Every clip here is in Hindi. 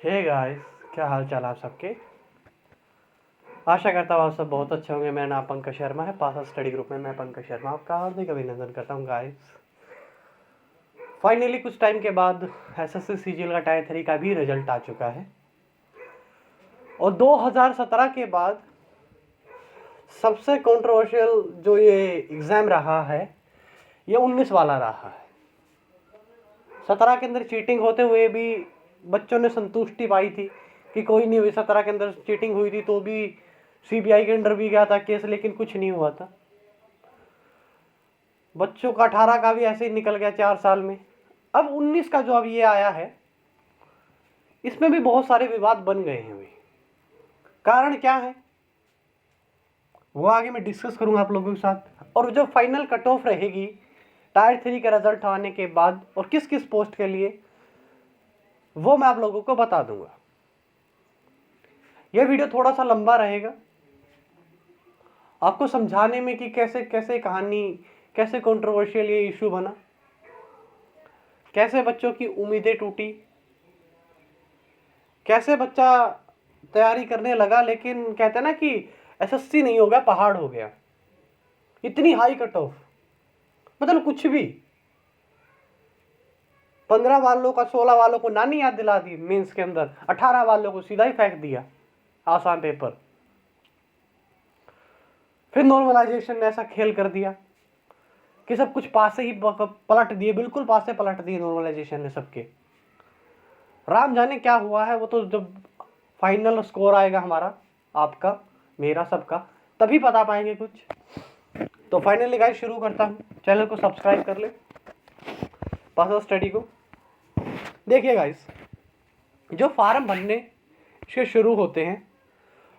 हे गाइस, क्या हाल चाल आप सबके। आशा करता हूँ आप सब बहुत अच्छे होंगे। मेरा नाम पंकज शर्मा है। पासा स्टडी ग्रुप में मैं पंकज शर्मा आपका हार्दिक अभिनंदन करता हूँ गाइस। फाइनली कुछ टाइम के बाद एसएससी सीजीएल का टायर 3 का भी रिजल्ट आ चुका है और 2017 के बाद सबसे कंट्रोवर्शियल जो ये एग्ज़ाम रहा है ये 19 वाला रहा है। 17 के अंदर चीटिंग होते हुए भी बच्चों ने संतुष्टि पाई थी कि कोई नहीं हुई। 17 के अंदर चीटिंग हुई थी तो भी सीबीआई के अंडर भी गया था केस, लेकिन कुछ नहीं हुआ था। बच्चों का 18 का भी ऐसे ही निकल गया 4 साल में। अब 19 का जो अब ये आया है इसमें भी बहुत सारे विवाद बन गए हैं। कारण क्या है वो आगे मैं डिस्कस करूंगा आप लोगों के साथ। और जो फाइनल कट ऑफ रहेगी टायर 3 का रिजल्ट आने के बाद और किस किस पोस्ट के लिए वो मैं आप लोगों को बता दूंगा। यह वीडियो थोड़ा सा लंबा रहेगा आपको समझाने में कि कैसे कैसे कहानी, कैसे कंट्रोवर्शियल ये इशू बना, कैसे बच्चों की उम्मीदें टूटी, कैसे बच्चा तैयारी करने लगा लेकिन कहते हैं ना कि एसएससी नहीं हो गया पहाड़ हो गया। इतनी हाई कट ऑफ, मतलब कुछ भी 15 वालों का 16 वालों को नानी याद दिला दी मेंस के अंदर, 18 वालों को सीधा ही फेंक दिया आसान पेपर। फिर नॉर्मलाइजेशन ने ऐसा खेल कर दिया कि सब कुछ पास से ही पलट दिए, बिल्कुल पास से पलट दिए नॉर्मलाइजेशन ने सबके। राम जाने क्या हुआ है, वो तो जब फाइनल स्कोर आएगा हमारा, आपका, मेरा, सबका, तभी बता पाएंगे कुछ। तो फाइनली गाइस शुरू करता हूँ। चैनल को सब्सक्राइब कर ले, पासा स्टडी को। देखिए गाइस, जो फार्म भरने से शुरू होते हैं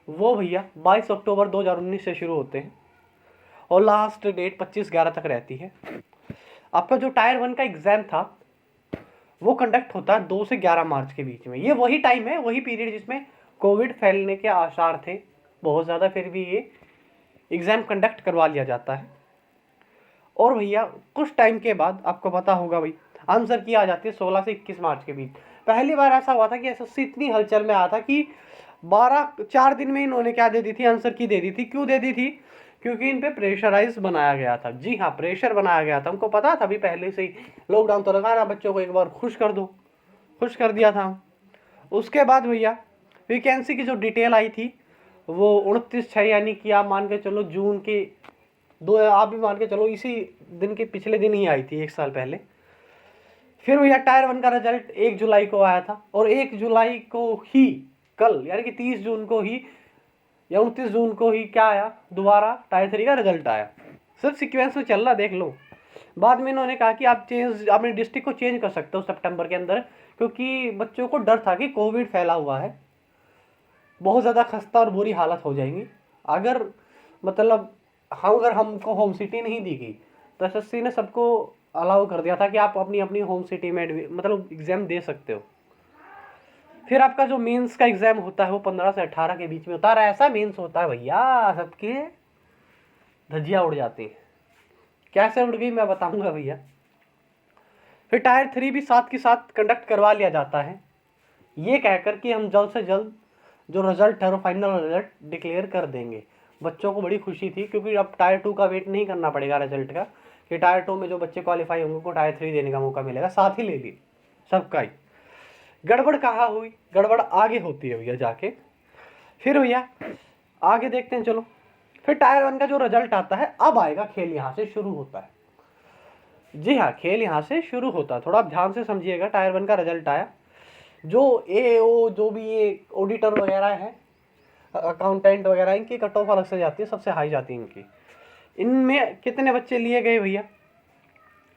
वो भैया 22 अक्टूबर 2019 से शुरू होते हैं और लास्ट डेट 25/11 तक रहती है। आपका जो टायर 1 का एग्ज़ाम था वो कंडक्ट होता है 2 से 11 मार्च के बीच में। ये वही टाइम है, वही पीरियड जिसमें कोविड फैलने के आसार थे बहुत ज़्यादा, फिर भी ये एग्ज़ाम कंडक्ट करवा लिया जाता है। और भैया कुछ टाइम के बाद आपको पता होगा भाई आंसर की आ जाती है 16 से 21 मार्च के बीच। पहली बार ऐसा हुआ था कि एसएससी इतनी हलचल में आया था कि 4 दिन में इन्होंने क्या दे दी थी, आंसर की दे दी थी। क्यों दे दी थी? क्योंकि इन पे प्रेशराइज बनाया गया था। जी हाँ, प्रेशर बनाया गया था। उनको पता था अभी पहले से ही लॉकडाउन तो लगा ना, बच्चों को एक बार खुश कर दो, खुश कर दिया था। उसके बाद भैया वैकेंसी की जो डिटेल आई थी वो 29/6 यानी कि आप मान के चलो जून के आप भी मान के चलो इसी दिन के पिछले दिन ही आई थी, 1 साल पहले। फिर भैया टायर 1 का रिजल्ट 1 जुलाई को आया था और 1 जुलाई को ही कल यानी कि 30 जून को ही या 29 जून को ही क्या आया, दोबारा टायर 3 का रिजल्ट आया। सब सीक्वेंस में चल रहा, देख लो। बाद में इन्होंने कहा कि आप अपने डिस्ट्रिक्ट को चेंज कर सकते हो सितंबर के अंदर, क्योंकि बच्चों को डर था कि कोविड फैला हुआ है, बहुत ज़्यादा खस्ता और बुरी हालत हो जाएंगी अगर मतलब अगर हमको होम सिटी नहीं दी गई। तो एसएससी ने सबको अलाउ कर दिया था कि आप अपनी अपनी होम सिटी में मतलब एग्ज़ाम दे सकते हो। फिर आपका जो मेंस का एग्ज़ाम होता है वो 15 से 18 के बीच में होता है। ऐसा मेंस होता है भैया सबके धज्जियाँ उड़ जाती हैं। कैसे उड़ गई मैं बताऊंगा भैया। फिर टायर 3 भी साथ के साथ कंडक्ट करवा लिया जाता है, ये कहकर कि हम जल्द से जल्द जो रिजल्ट है वो फाइनल रिजल्ट डिक्लेयर कर देंगे। बच्चों को बड़ी खुशी थी क्योंकि अब टायर 2 का वेट नहीं करना पड़ेगा रिजल्ट का, कि टायर 2 में जो बच्चे क्वालिफाई होंगे उनको टायर 3 देने का मौका मिलेगा। साथ ही ले ली सबका ही। गड़बड़ कहाँ हुई? गड़बड़ आगे होती है भैया जाके। फिर भैया आगे देखते हैं, चलो। फिर टायर 1 का जो रिजल्ट आता है, अब आएगा खेल, यहाँ से शुरू होता है। जी हाँ, खेल यहाँ से शुरू होता है। थोड़ा आप ध्यान से समझिएगा। टायर 1 का रिजल्ट आया, जो एओ जो भी ये ऑडिटर वगैरह है, अकाउंटेंट वगैरह, इनकी कट ऑफ अलग से जाती है, सबसे हाई जाती है इनकी। इनमें कितने बच्चे लिए गए भैया?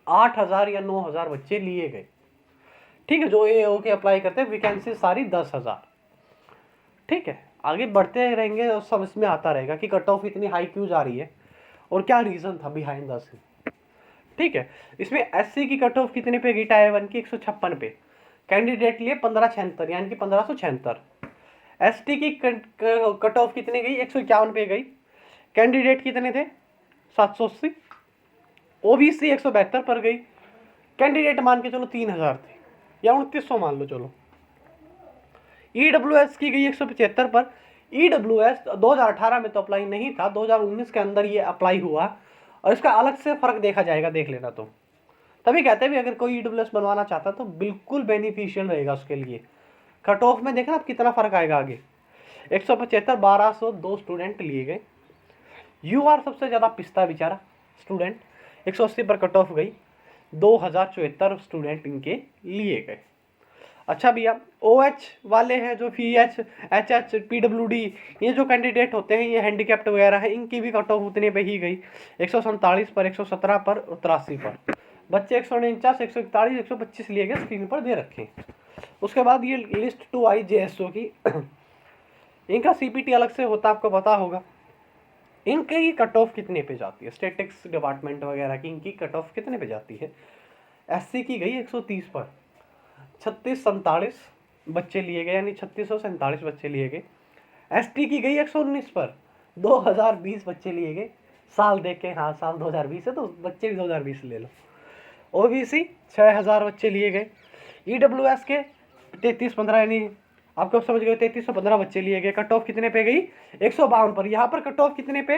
8,000 या 9,000 बच्चे लिए गए। ठीक है, जो एओ के अप्लाई करते हैं, वैकेंसी सारी 10,000। ठीक है, आगे बढ़ते रहेंगे और सब इसमें आता रहेगा कि कट ऑफ इतनी हाई क्यों जा रही है और क्या रीज़न था बिहाइंड द सीन। ठीक है, इसमें एससी की कट ऑफ कितने पे गई? टायर 1 की 156 पे। कैंडिडेट लिए 1576 यानी कि 1576। एसटी की कट ऑफ कितनी गई? 151 पे गई। कैंडिडेट कितने थे? 780। ओबीसी 172 पर गई। कैंडिडेट मान के चलो 3000 थे या 2900 मान लो, चलो EWS की गई 175 पर। EWS 2018 में तो अप्लाई नहीं था, 2019 के अंदर ये अप्लाई हुआ और इसका अलग से फ़र्क देखा जाएगा, देख लेना। तो तभी कहते हैं भी अगर कोई EWS बनवाना चाहता है तो बिल्कुल बेनिफिशियल रहेगा उसके लिए। कट ऑफ में देखना आप कितना फ़र्क आएगा आगे। 175 1202 स्टूडेंट लिए गए। UR सबसे ज़्यादा पिसता बेचारा स्टूडेंट, 180 पर कट ऑफ गई, 2074 स्टूडेंट इनके लिए गए। अच्छा भैया, OH वाले हैं जो VH HH PWD ये जो कैंडिडेट होते हैं, ये हैंडीकैप्ड वगैरह है, इनकी भी कट ऑफ उतने पे ही गई, 147 पर, 117 पर, 83 पर। बच्चे 149 141 125 लिए गए, स्क्रीन पर दे रखे। उसके बाद ये लिस्ट 2 आई JSO की। इनका CPT अलग से होता, आपको पता होगा। इनकी कट ऑफ कितने पे जाती है, स्टैटिक्स डिपार्टमेंट वगैरह की इनकी कट ऑफ कितने पे जाती है। SC की गई 130 पर, 3647 बच्चे लिए गए, यानी 3647 बच्चे लिए गए। ST की गई 119 पर, 2020 बच्चे लिए गए। साल देख के, हाँ साल 2020 है तो बच्चे भी 2020 ले लो। OBC 6000 बच्चे लिए गए। EWS के 3315, यानी आपको समझ गए, 3315 बच्चे लिए गए। कट ऑफ कितने पे गई, 152 पर। यहाँ पर कट ऑफ कितने पे,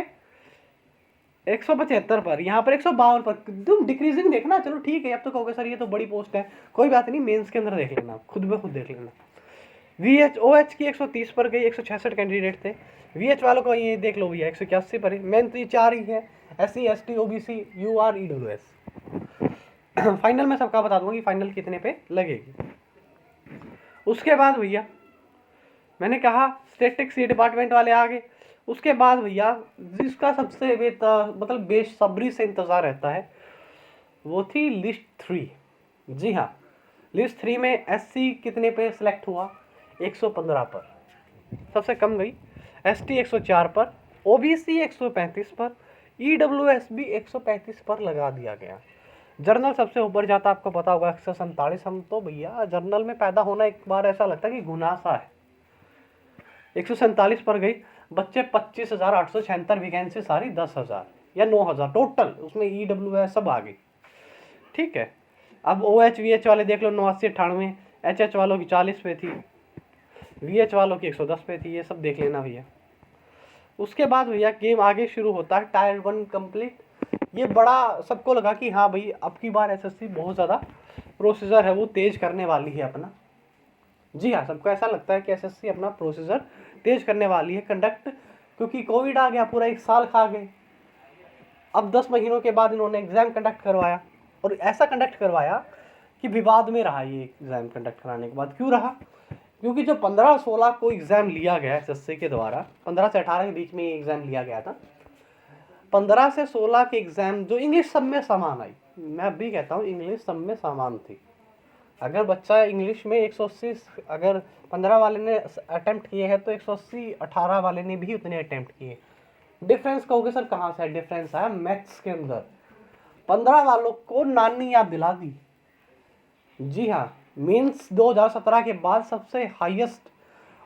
175 पर, यहाँ पर 152 पर। तुम डिक्रीजिंग देखना, चलो ठीक है। अब तो कहोगे सर ये तो बड़ी पोस्ट है, कोई बात नहीं, मेंस के अंदर देख लेना, खुद ब खुद देख लेना। OH की 130 पर गई, 166 कैंडिडेट थे। VH वालों को ये देख लो भैया, 181 पर है। मेन तो ये 4 ही है, SC ST OBC UR EWS। Final में सबका बता दूंगा कि फाइनल कितने पे लगेगी। उसके बाद भैया मैंने कहा स्टैटिक्स ये डिपार्टमेंट वाले आ गए। उसके बाद भैया जिसका सबसे मतलब बेसब्री से इंतज़ार रहता है वो थी लिस्ट 3। जी हाँ, लिस्ट 3 में SC कितने पे सिलेक्ट हुआ, 115 पर, सबसे कम गई। ST 104 पर, OBC 135 पर, EWS भी 135 पर लगा दिया गया। जर्नल सबसे ऊपर जाता, आपको पता होगा 147। हम तो भैया जर्नल में पैदा होना एक बार ऐसा लगता है कि गुनाह सा है। 147 पर गई। बच्चे 25,876, वैकेंसी सारी 10,000 या 9,000 टोटल, उसमें EWS सब आ गई। ठीक है। अब OH VH वाले देख लो, 89 98, HH वालों की 40 पे थी, VH वालों की 110 पे थी, ये सब देख लेना भैया। उसके बाद भैया गेम आगे शुरू होता है, टायर 1 कंप्लीट। ये बड़ा सबको लगा कि हाँ भाई अब की बार SSC बहुत ज़्यादा प्रोसीजर है वो तेज करने वाली है अपना। जी हाँ, सबको ऐसा लगता है कि SSC अपना प्रोसीजर तेज करने वाली है कंडक्ट, क्योंकि कोविड आ गया, पूरा 1 साल खा गए। अब 10 महीनों के बाद इन्होंने एग्ज़ाम कंडक्ट करवाया, और ऐसा कंडक्ट करवाया कि विवाद में रहा ये एग्ज़ाम कंडक्ट कराने के बाद। क्यों रहा, क्योंकि जो 15-16 को एग्ज़ाम लिया गया SSC के द्वारा, 15 से 18 के बीच में ये एग्ज़ाम लिया गया था। 15 से 16 के एग्ज़ाम जो इंग्लिश सब में समान आई, मैं अभी कहता हूँ इंग्लिश सब में समान थी। अगर बच्चा इंग्लिश में 180, अगर 15 वाले ने अटेम्प्ट किए हैं तो 180 18 वाले ने भी उतने अटेम्प्ट किए। डिफरेंस कहोगे सर कहाँ से है, डिफरेंस आया मैथ्स के अंदर। 15 वालों को नानी याद दिला दी। जी हाँ, मीन्स 2017 के बाद सबसे हाईएस्ट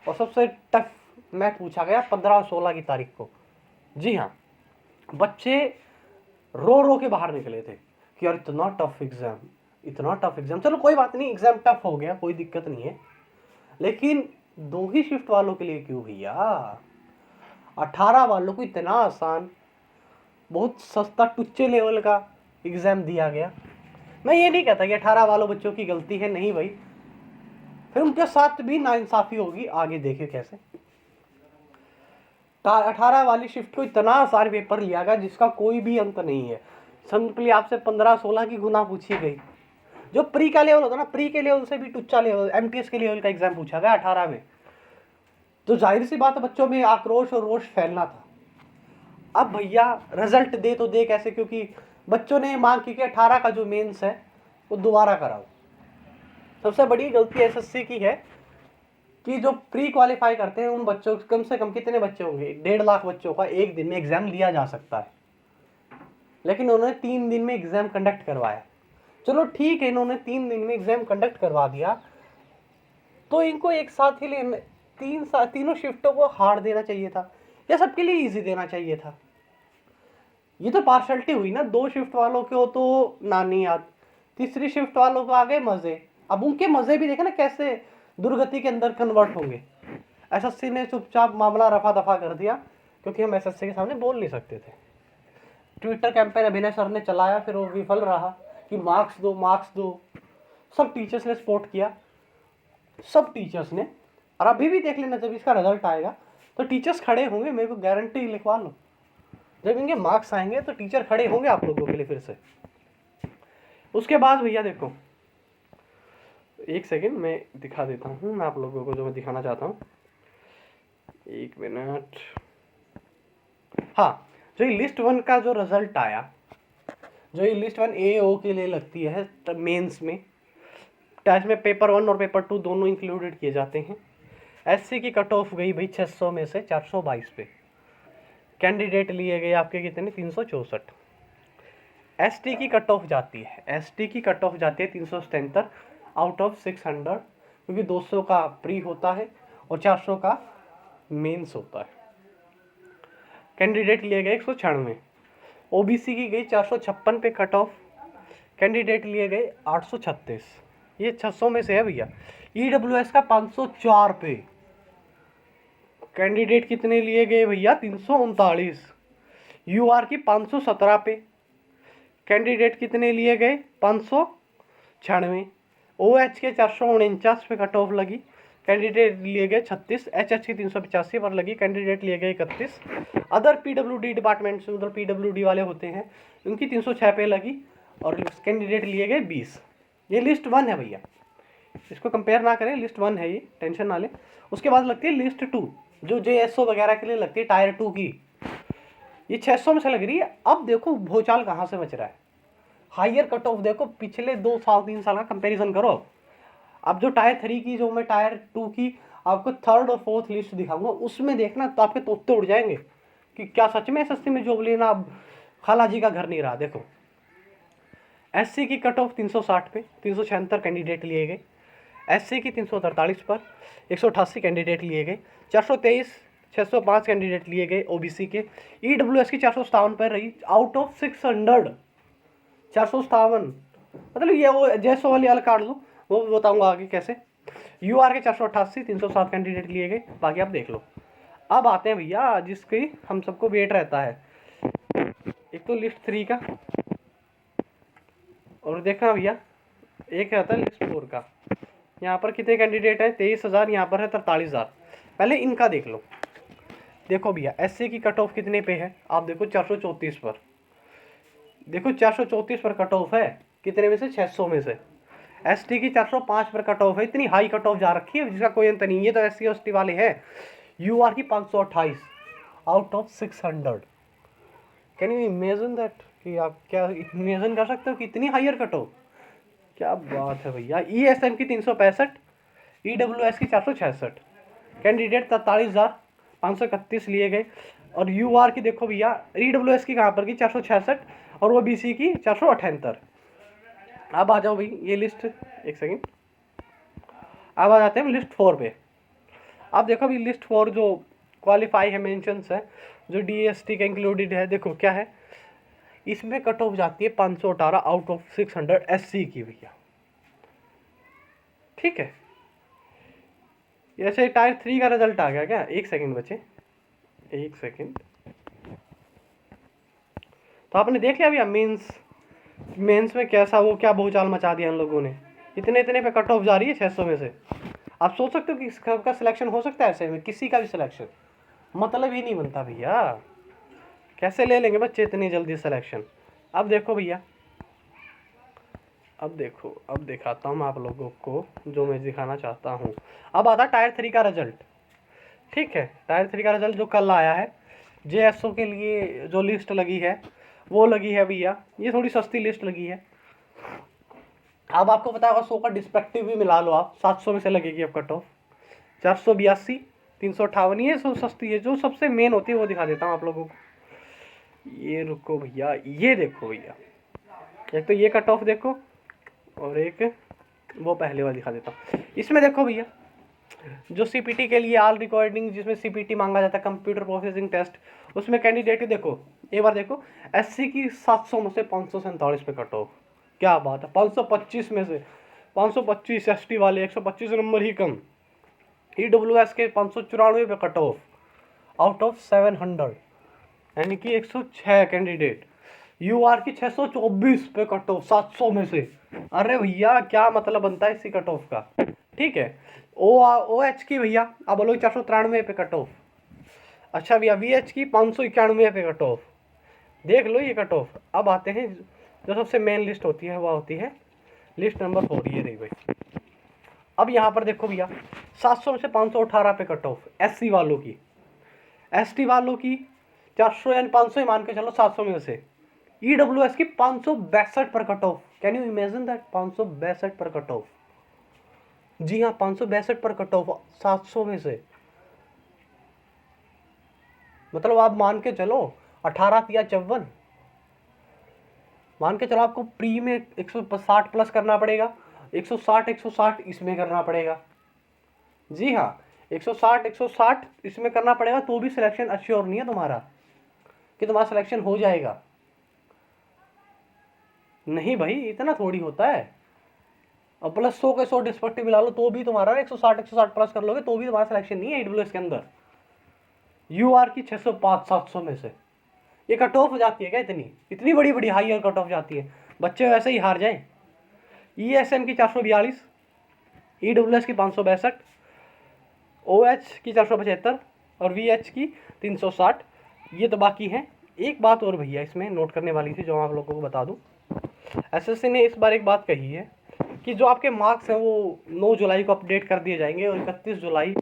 और सबसे टफ मैथ पूछा गया 15 और 16 की तारीख को। जी हाँ, बच्चे रो रो के बाहर निकले थे कि यार इतना टफ एग्ज़ाम, इतना टफ एग्ज़ाम। चलो कोई बात नहीं, एग्ज़ाम टफ हो गया, कोई दिक्कत नहीं है, लेकिन 2 ही शिफ्ट वालों के लिए क्यों भैया, 18 वालों को इतना आसान, बहुत सस्ता टुच्चे लेवल का एग्ज़ाम दिया गया। मैं ये नहीं कहता कि 18 वालों बच्चों की गलती है, नहीं भाई, फिर उनके साथ भी नाइंसाफ़ी होगी, आगे देखिए कैसे। 18 वाली शिफ्ट को इतना आसान पेपर लिया गया जिसका कोई भी अंत नहीं है। सिंपली आपसे 15-16 की गुना पूछी गई। जो प्री का लेवल होता है ना, प्री के लेवल से भी टुच्चा लेवल, MTS के लेवल का एग्जाम पूछा गया 18 में। तो जाहिर सी बात है बच्चों में आक्रोश और रोष फैलना था। अब भैया रिजल्ट दे तो दे कैसे, क्योंकि बच्चों ने मांग की कि 18 का जो मेंस है वो दोबारा कराओ। सबसे बड़ी गलती SSC की है कि जो प्री क्वालिफाई करते हैं उन बच्चों, कम से कम कितने बच्चे होंगे, 1.5 लाख बच्चों का एक दिन में एग्जाम लिया जा सकता है, लेकिन उन्होंने 3 दिन में एग्जाम कंडक्ट करवाया। चलो ठीक है, इन्होंने 3 दिन में एग्जाम कंडक्ट करवा दिया, तो इनको एक साथ ही लेने तीनों शिफ्टों को हार्ड देना चाहिए था या सबके लिए इजी देना चाहिए था। ये तो पार्शलिटी हुई ना, 2 शिफ्ट वालों के हो तो नानी याद, तीसरी शिफ्ट वालों को आ गए मजे। अब उनके मजे भी देखे ना कैसे, दुर्गति के अंदर कन्वर्ट होंगे। एसएससी ने चुपचाप मामला रफा दफा कर दिया, क्योंकि हम एसएससी के सामने बोल नहीं सकते थे। ट्विटर कैंपेन अभिनय सर ने चलाया, फिर वो विफल रहा कि मार्क्स दो मार्क्स दो। सब टीचर्स ने सपोर्ट किया, सब टीचर्स ने। और अभी भी देख लेना, जब इसका रिजल्ट आएगा तो टीचर्स खड़े होंगे, मेरे को गारंटी लिखवा लो। जब इनके मार्क्स आएंगे तो टीचर खड़े होंगे आप लोगों के लिए फिर से। उसके बाद भैया देखो, एक सेकेंड मैं दिखा देता हूँ मैं आप लोगों को जो मैं दिखाना चाहता हूँ, एक मिनट। हाँ, जो ये लिस्ट 1 का जो रिजल्ट आया, जो ये लिस्ट 1 AO के लिए लगती है मेंस में, टेस्ट में पेपर 1 और पेपर 2 दोनों इंक्लूडेड किए जाते हैं। एससी की कट ऑफ गई भाई 600 में से 422 पे। कैंडिडेट लिए गए आपके कितने, 364। एसटी की कट ऑफ जाती है, एसटी की कट ऑफ जाती है 377 आउट ऑफ 600, क्योंकि 200 का प्री होता है और 400 का मेंस होता है। कैंडिडेट लिए गए 196। ओबीसी की गई 456 पे कट ऑफ, कैंडिडेट लिए गए 836। ये 600 में से है भैया। ईडब्ल्यूएस का 504 पे, कैंडिडेट कितने लिए गए भैया, 339। यूआर की 517 पे, कैंडिडेट कितने लिए गए, 596। ओएच के 449 पे कट ऑफ लगी, कैंडिडेट लिए गए 36। एचएच की 385 पर लगी, कैंडिडेट लिए गए 31। अदर पीडब्ल्यूडी डिपार्टमेंट से, मतलब पीडब्ल्यूडी वाले होते हैं, उनकी 306 पे लगी और कैंडिडेट लिए गए 20। ये लिस्ट 1 है भैया, इसको कंपेयर ना करें, लिस्ट 1 है ये, टेंशन ना ले। उसके बाद लगती है लिस्ट 2, जो JSO वगैरह के लिए लगती है, टायर 2 की। ये 600 में से लग रही है। अब देखो भूचाल कहाँ से बच रहा है, हायर कट ऑफ देखो, पिछले 2 साल 3 साल का कंपैरिजन करो। अब जो टायर 3 की, जो मैं टायर 2 की आपको 3rd और 4th लिस्ट दिखाऊंगा, उसमें देखना तो आपके तोते उड़ जाएंगे कि क्या सच में एसएससी में जॉब लेना अब खाला जी का घर नहीं रहा। देखो एससी की कट ऑफ 360 पे 376 कैंडिडेट लिए गए, एससी की 343 पर 188 कैंडिडेट लिए गए, 423 605 कैंडिडेट लिए गए ओबीसी के। ईडब्ल्यूएस की 457 पर रही आउट ऑफ 600, 457। मतलब ये वो जैसो वाली अलग काट दो, वो बताऊंगा आगे कैसे। यूआर के 488 307 कैंडिडेट लिए गए, बाकी आप देख लो। अब आते हैं भैया जिसकी हम सबको वेट रहता है, एक तो लिस्ट 3 का, और देखना भैया एक रहता है लिस्ट 4 का। यहाँ पर कितने कैंडिडेट हैं, 23,000, यहाँ पर है 43,000। पहले इनका देख लो। देखो भैया एससी की कट ऑफ कितने पे है, आप देखो 434 पर। देखो 434 पर कट ऑफ है, कितने में से, 600 में से। एसटी की 405 पर कट ऑफ है, इतनी हाई कट ऑफ जा रखी है जिसका कोई अंत नहीं। ये तो एससी एसटी वाले हैं। यूआर की 528 out of 600। Can you imagine that, कि आप क्या इमेजिन कर सकते हो कि इतनी हायर कट ऑफ, क्या बात है भैया। ईएसएम की 365, ईडब्ल्यूएस की 466, कैंडिडेट 43,531 लिए गए। और यूआर की देखो भैया, ईडब्ल्यूएस की कहाँ पर की 466 और ओबीसी की 478। अब आ जाओ भाई ये लिस्ट, एक सेकेंड, अब आ जाते हैं लिस्ट 4 पे। अब देखो भाई लिस्ट 4 जो क्वालिफाई है, मेंशंस है, जो डीएसटी का इंक्लूडेड है, देखो क्या है इसमें कट ऑफ जाती है 518 आउट ऑफ 600 एससी की भैया। ठीक है, ऐसे टायर 3 का रिजल्ट आ गया क्या, एक सेकंड बचे, एक सेकंड। तो आपने देख लिया भैया मेंस में कैसा वो क्या भूचाल मचा दिया इन लोगों ने। इतने इतने पे कट ऑफ जा रही है 600 में से। आप सोच सकते हो कि इसका सिलेक्शन हो सकता है ऐसे में, किसी का भी सिलेक्शन, मतलब ही नहीं बनता भैया। कैसे ले लेंगे बच्चे इतनी जल्दी सिलेक्शन। अब देखो भैया, अब देखो, अब दिखाता हूँ मैं आप लोगों को जो मैं दिखाना चाहता हूँ। अब आता टायर 3 का रिजल्ट। ठीक है, टायर 3 का रिजल्ट जो कल आया है, जेएसओ के लिए जो लिस्ट लगी है वो लगी है भैया, ये थोड़ी सस्ती लिस्ट लगी है। अब आपको पता होगा 100 का डिस्पेक्टिव भी मिला लो आप, 700 में से लगेगी अब कट ऑफ। 482, 358, ये सब सस्ती है। जो सबसे मेन होती है वो दिखा देता हूँ आप लोगों को। ये रुको भैया, ये देखो भैया, एक तो ये कट ऑफ देखो और एक वो पहले वाला दिखा देता हूँ। इसमें देखो भैया जो सीपीटी के लिए ऑल रिकॉर्डिंग, जिसमें सीपीटी मांगा जाता है कंप्यूटर प्रोसेसिंग टेस्ट, उसमें कैंडिडेट देखो एक बार देखो, एससी की 700 में से 547 पे कट ऑफ, क्या बात है। 525 में से 525, एसटी वाले 125 नंबर ही कम। EWS के 594 पे कट ऑफ आउट ऑफ 700, यानी कि 106 कैंडिडेट। UR की 624 पे कट ऑफ 700 में से। अरे भैया क्या मतलब बनता है इसी कट ऑफ का, ठीक है। OH की भैया अब बोलो 493 पे कट ऑफ। अच्छा भैया VH की 591 पे कट ऑफ। देख लो ये कट ऑफ। अब आते हैं जो सबसे मेन लिस्ट होती है, वह होती है लिस्ट नंबर 4, ये रही भाई। अब यहाँ पर देखो भैया 700 में से 518 पे कट ऑफ SC वालों की। ST वालों की 400 यानी 500 ही मान के चलो 700 में से। EWS की 562 पर cut off. Can you imagine that, 562 पर कट ऑफ। जी हाँ 562 पर कट ऑफ 700 में से। मतलब आप मान के चलो 18 या 54 मान के चलो। आपको प्री में 160 प्लस करना पड़ेगा, 160 इसमें करना पड़ेगा। जी हाँ 160 इसमें करना पड़ेगा, तो भी सिलेक्शन अश्योर नहीं है तुम्हारा कि तुम्हारा सिलेक्शन हो जाएगा। नहीं भाई इतना थोड़ी होता है। और प्लस 100 के 100 डिस्पेक्टिव मिला लो तो भी तुम्हारा 160 प्लस कर लोगे तो भी तुम्हारा सिलेक्शन नहीं है EWS के अंदर। UR की 605 700 में से ये कट ऑफ हो जाती है क्या? इतनी बड़ी बड़ी हाई कट ऑफ जाती है, बच्चे वैसे ही हार जाए। ESM की 442, EWS की 562, OH की 475 और VH की 360। ये तो बाकी हैं। एक बात और भैया इसमें नोट करने वाली थी जो आप लोगों को बता दूं। SSC ने इस बार एक बात कही है कि जो आपके मार्क्स हैं वो 9 जुलाई को अपडेट कर दिए जाएंगे और 31 जुलाई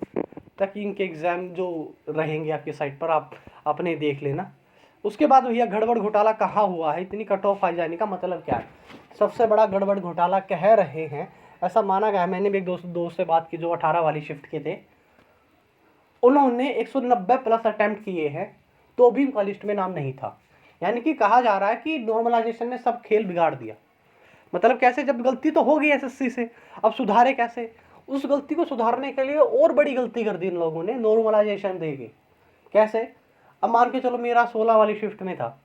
तक इनके एग्ज़ाम जो रहेंगे आपकी साइट पर आप अपने देख लेना। उसके बाद भैया गड़बड़ घोटाला कहाँ हुआ है, इतनी कट ऑफ आ जाने का मतलब क्या है? सबसे बड़ा गड़बड़ घोटाला कह रहे हैं, ऐसा माना गया है। मैंने भी एक दोस्त से बात की जो 18 वाली शिफ्ट के थे। उन्होंने 190 प्लस अटेम्प्ट किए हैं तो भी उनका लिस्ट में नाम नहीं था। यानी कि कहा जा रहा है कि नॉर्मलाइजेशन ने सब खेल बिगाड़ दिया। मतलब कैसे, जब गलती तो हो गई SSC से, अब सुधारे कैसे? उस गलती को सुधारने के लिए और बड़ी गलती कर दी इन लोगों ने नॉर्मलाइजेशन देके। कैसे? अब मान के चलो मेरा 16 वाली शिफ्ट में था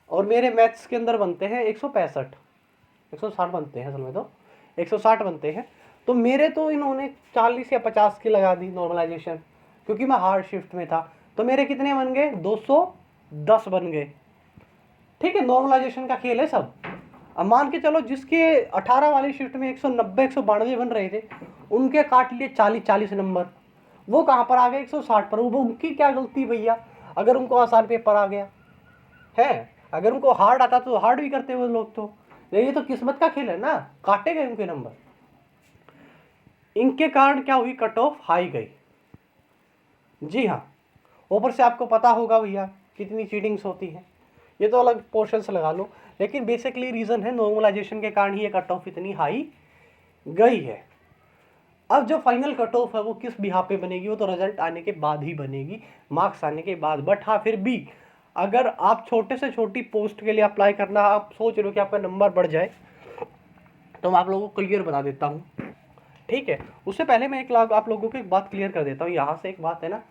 और मेरे मैथ्स के अंदर बनते हैं 165 160 बनते हैं, असल में तो 160 बनते हैं। तो मेरे तो इन्होंने 40 या 50 की लगा दी नॉर्मलाइजेशन, क्योंकि मैं हार्ड शिफ्ट में था। तो मेरे कितने बन गए? 210 बन गए। ठीक है, नॉर्मलाइजेशन का खेल है सब। अब मान के चलो जिसके 18 वाली शिफ्ट में 190 192 बन रहे थे, उनके काट लिए 40 नंबर। वो कहाँ पर आ गए? 160 पर। वो उनकी क्या गलती भैया? अगर उनको आसान पेपर आ गया है, अगर उनको हार्ड आता तो हार्ड भी करते वो लोग। तो ये तो किस्मत का खेल है ना, काटे गए उनके नंबर। इनके कारण क्या हुई? कट ऑफ हाई गई। जी हाँ, ऊपर से आपको पता होगा भैया कितनी चीटिंग्स होती है, ये तो अलग पोर्शन से लगा लो। लेकिन बेसिकली रीज़न है नॉर्मलाइजेशन के कारण ही ये कट ऑफ इतनी हाई गई है। अब जो फाइनल कट ऑफ है वो किस बिहाफ पे बनेगी, वो तो रिजल्ट आने के बाद ही बनेगी, मार्क्स आने के बाद। बट हाँ फिर भी अगर आप छोटे से छोटी पोस्ट के लिए अप्लाई करना आप सोच रहे हो कि आपका नंबर बढ़ जाए, तो मैं आप लोगों को क्लियर बता देता हूँ। ठीक है, उससे पहले मैं आप लोगों को एक बात क्लियर कर देता हूँ। यहाँ से एक बात है ना,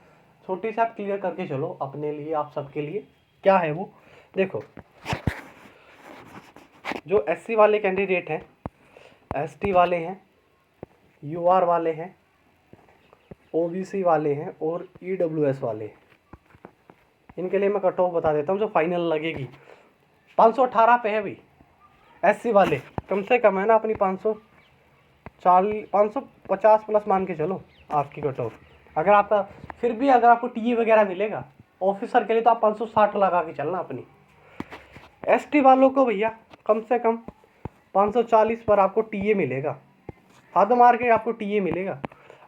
छोटी से आप क्लियर करके चलो अपने लिए, आप सबके लिए। क्या है वो? देखो, जो SC वाले कैंडिडेट हैं, ST वाले हैं, UR वाले हैं, OBC वाले हैं और EWS वाले हैं, इनके लिए मैं कट ऑफ बता देता हूँ जो फाइनल लगेगी। 518 पे है भाई SC वाले, कम से कम है ना अपनी 550 प्लस मान के चलो आपकी कट ऑफ। अगर आपका फिर भी अगर आपको TE वगैरह मिलेगा ऑफिसर के लिए तो आप 560 लगा के चलना अपनी। ST वालों को भैया कम से कम 540 पर आपको TE मिलेगा, हाथ मार के आपको TE मिलेगा।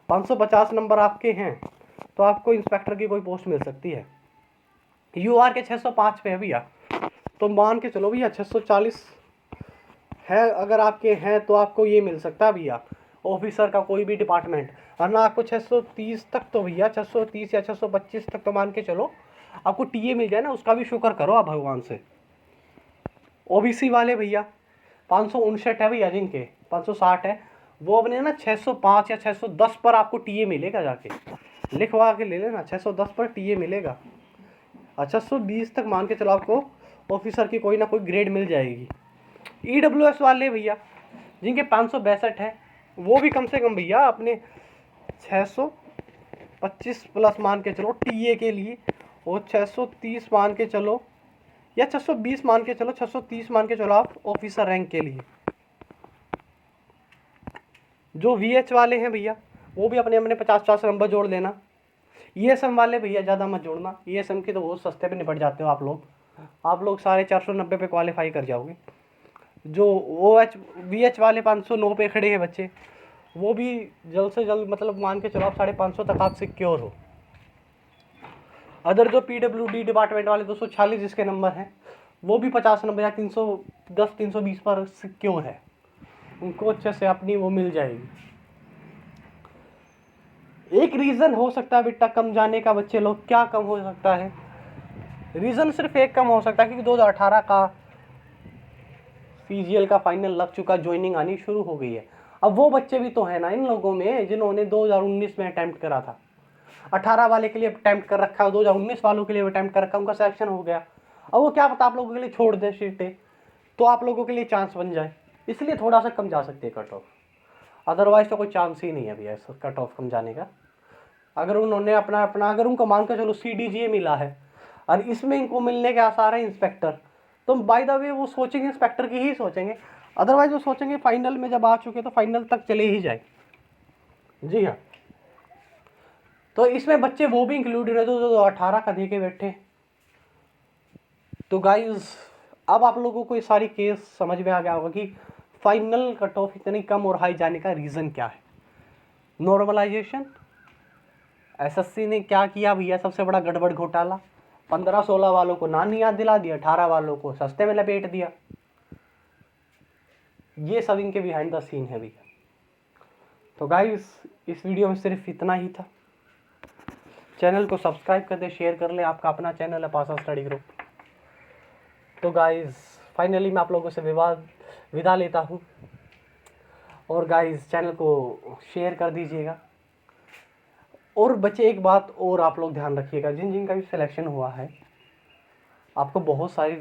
550 नंबर आपके हैं तो आपको इंस्पेक्टर की कोई पोस्ट मिल सकती है। UR के 605 पे है भैया, तो मान के चलो भैया 640 है अगर आपके हैं तो आपको ये मिल सकता है भैया ऑफिसर का कोई भी डिपार्टमेंट। वरना आपको 630 तक तो भैया 630 या 625 तक तो मान के चलो आपको TE मिल जाए ना, उसका भी शुक्र करो आप भगवान से। OBC वाले भैया 559 है भैया, जिनके 560 है वो अपने ना 605 या 610 पर आपको TE मिलेगा, जाके लिखवा के ले लेना। 610 पर TE मिलेगा। 620 तक मान के चलो आपको ऑफिसर की कोई ना कोई ग्रेड मिल जाएगी। EWS वाले भैया जिनके 562 है वो भी कम से कम भैया अपने 600 25 प्लस मान के चलो टीए के लिए, और 630 मान के चलो, या 620 मान के चलो, 630 मान के चलो आप ऑफिसर रैंक के लिए। जो वीएच वाले हैं भैया वो भी अपने अपने 50-50 नंबर जोड़ लेना। ईएसएम वाले भैया ज़्यादा मत जोड़ना, ईएसएम के तो बहुत सस्ते पे निपट जाते हो आप लोग साढ़े 490 पे क्वालिफाई कर जाओगे। जो OH VH वाले 509 पे खड़े हैं बच्चे, वो भी जल्द से जल्द मतलब मान के चलो आप 550 तक आप सिक्योर हो। अदर जो PWD डिपार्टमेंट वाले 246 जिसके नंबर हैं वो भी 50 नंबर या 310 320 पर सिक्योर है, उनको अच्छे से अपनी वो मिल जाएगी। एक रीज़न हो सकता है बेटा कम जाने का बच्चे लोग, क्या कम हो सकता है? रीज़न सिर्फ एक कम हो सकता है क्योंकि 2018 का CGL का फाइनल लग चुका, ज्वाइनिंग आनी शुरू हो गई है। अब वो बच्चे भी तो है ना इन लोगों में जिन्होंने 2019 में अटैम्प्ट करा था, 18 वाले के लिए अटैम्प्ट कर रखा है, 2019 वालों के लिए अटैम्प्ट कर रखा, उनका सिलेक्शन हो गया। अब वो क्या पता आप लोगों के लिए छोड़ दे सीटें, तो आप लोगों के लिए चांस बन जाए, इसलिए थोड़ा सा कम जा सकती है कट ऑफ। अदरवाइज तो कोई चांस ही नहीं है भैया कट ऑफ कम जाने का। अगर उन्होंने अपना अगर उनको मान कर चलो CDGA मिला है और इसमें इनको मिलने के आसार है इंस्पेक्टर, तो बाय द वे वो सोचेंगे इंस्पेक्टर की ही सोचेंगे, अदरवाइज वो सोचेंगे फाइनल में जब आ चुके तो फाइनल तक चले ही जाए। जी हाँ, तो इसमें बच्चे वो भी इंक्लूडेड है जो 18 का दे के बैठे। तो गाइज अब आप लोगों को ये सारी केस समझ में आ गया होगा कि फाइनल कट ऑफ इतनी कम और हाई जाने का रीज़न क्या है। नॉर्मलाइजेशन, SSC ने क्या किया भैया, सबसे बड़ा गड़बड़ घोटाला, 15-16 वालों को नाम याद दिला दिया, 18 वालों को सस्ते में लपेट दिया। ये सब इनके बिहाइंड द सीन है भैया। तो गाइस इस वीडियो में सिर्फ इतना ही था। चैनल को सब्सक्राइब कर दे, शेयर कर ले, आपका अपना चैनल है पासा स्टडी ग्रुप। तो गाइस फाइनली मैं आप लोगों से विदा लेता हूँ, और गाइस चैनल को शेयर कर दीजिएगा। और बच्चे एक बात और आप लोग ध्यान रखिएगा, जिन जिनका भी सिलेक्शन हुआ है आपको बहुत सारी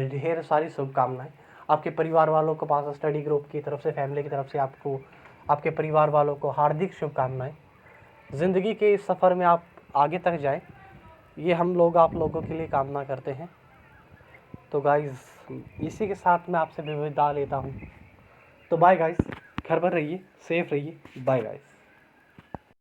ढेर सारी शुभकामनाएं। आपके परिवार वालों को पासा स्टडी ग्रुप की तरफ से, फैमिली की तरफ से आपको, आपके परिवार वालों को हार्दिक शुभकामनाएं। ज़िंदगी के इस सफ़र में आप आगे तक जाएं, ये हम लोग आप लोगों के लिए कामना करते हैं। तो गाइस इसी के साथ मैं आपसे विदा लेता हूँ। तो बाय गाइस, घर पर रहिए, सेफ रहिए, बाय गाइस।